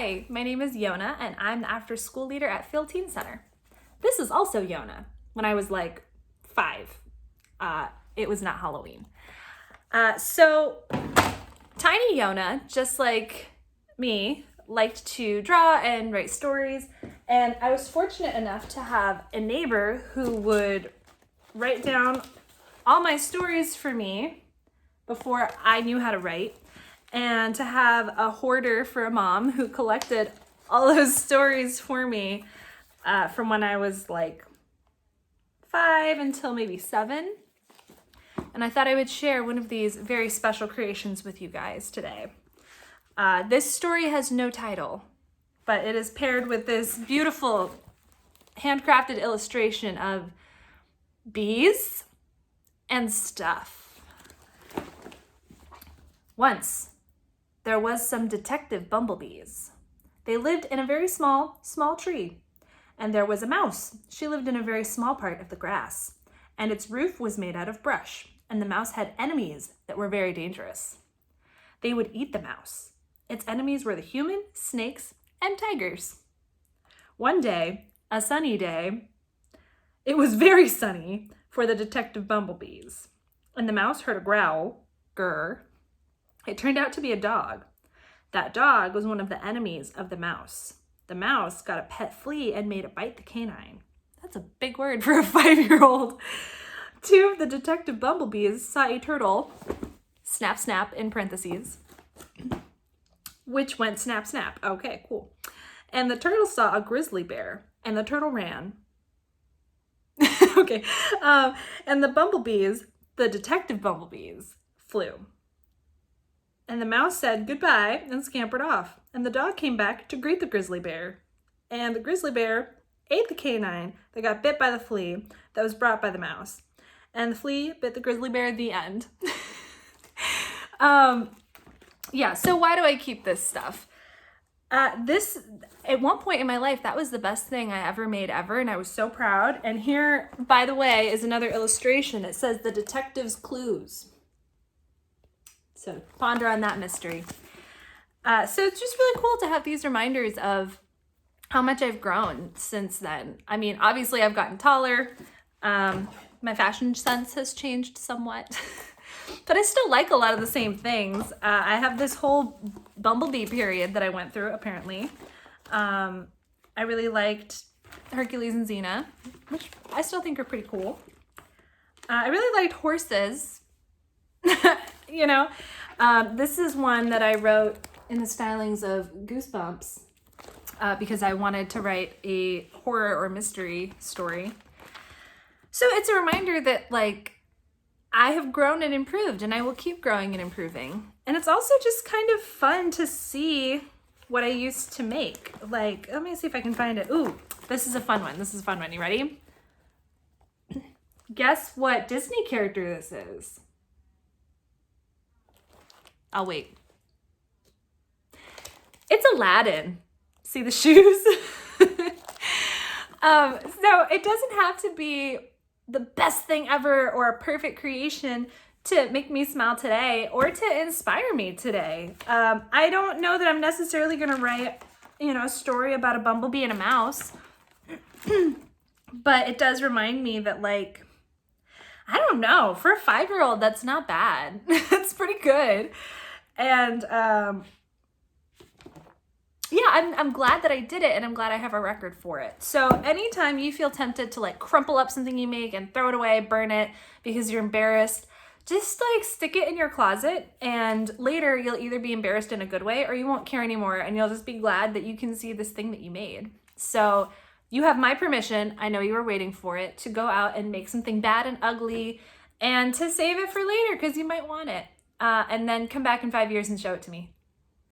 Hi, my name is Yona, and I'm the after school leader at Phil Teen Center. This is also Yona. When I was like 5, it was not Halloween. So tiny Yona, just like me, liked to draw and write stories, and I was fortunate enough to have a neighbor who would write down all my stories for me before I knew how to write, and to have a hoarder for a mom who collected all those stories for me from when I was like 5 until maybe 7. And I thought I would share one of these very special creations with you guys today. This story has no title, but it is paired with this beautiful handcrafted illustration of bees and stuff. Once, there was some detective bumblebees. They lived in a very small tree. And there was a mouse. She lived in a very small part of the grass. And its roof was made out of brush. And the mouse had enemies that were very dangerous. They would eat the mouse. Its enemies were the human, snakes, and tigers. One day, a sunny day, it was very sunny for the detective bumblebees. And the mouse heard a growl, grr. It turned out to be a dog. That dog was one of the enemies of the mouse. The mouse got a pet flea and made it bite the canine. That's a big word for a 5-year-old. 2 of the detective bumblebees saw a turtle, snap, snap, in parentheses, which went snap, snap. Okay, cool. And the turtle saw a grizzly bear, and the turtle ran. Okay. And the bumblebees, the detective bumblebees, flew. And the mouse said goodbye and scampered off. And the dog came back to greet the grizzly bear. And the grizzly bear ate the canine that got bit by the flea that was brought by the mouse. And the flea bit the grizzly bear at the end. Yeah, so why do I keep this stuff? This, at one point in my life, that was the best thing I ever made ever, and I was so proud. And here, by the way, is another illustration. It says the detective's clues. So ponder on that mystery. So it's just really cool to have these reminders of how much I've grown since then. I mean, obviously I've gotten taller. My fashion sense has changed somewhat, but I still like a lot of the same things. I have this whole bumblebee period that I went through, apparently. I really liked Hercules and Xena, which I still think are pretty cool. I really liked horses. You know, this is one that I wrote in the stylings of Goosebumps because I wanted to write a horror or mystery story. So it's a reminder that, like, I have grown and improved, and I will keep growing and improving. And it's also just kind of fun to see what I used to make. Like, let me see if I can find it. Ooh, this is a fun one. This is a fun one. You ready? Guess what Disney character this is? I'll wait. It's Aladdin. See the shoes? So it doesn't have to be the best thing ever or a perfect creation to make me smile today or to inspire me today. I don't know that I'm necessarily going to write, a story about a bumblebee and a mouse, but it does remind me that, like, I don't know, for a 5-year-old, that's not bad. That's pretty good. And yeah, I'm glad that I did it, and I'm glad I have a record for it. So anytime you feel tempted to, like, crumple up something you make and throw it away, burn it because you're embarrassed, just, like, stick it in your closet, and later you'll either be embarrassed in a good way or you won't care anymore, and you'll just be glad that you can see this thing that you made. So you have my permission, I know you were waiting for it, to go out and make something bad and ugly and to save it for later because you might want it. And then come back in 5 years and show it to me.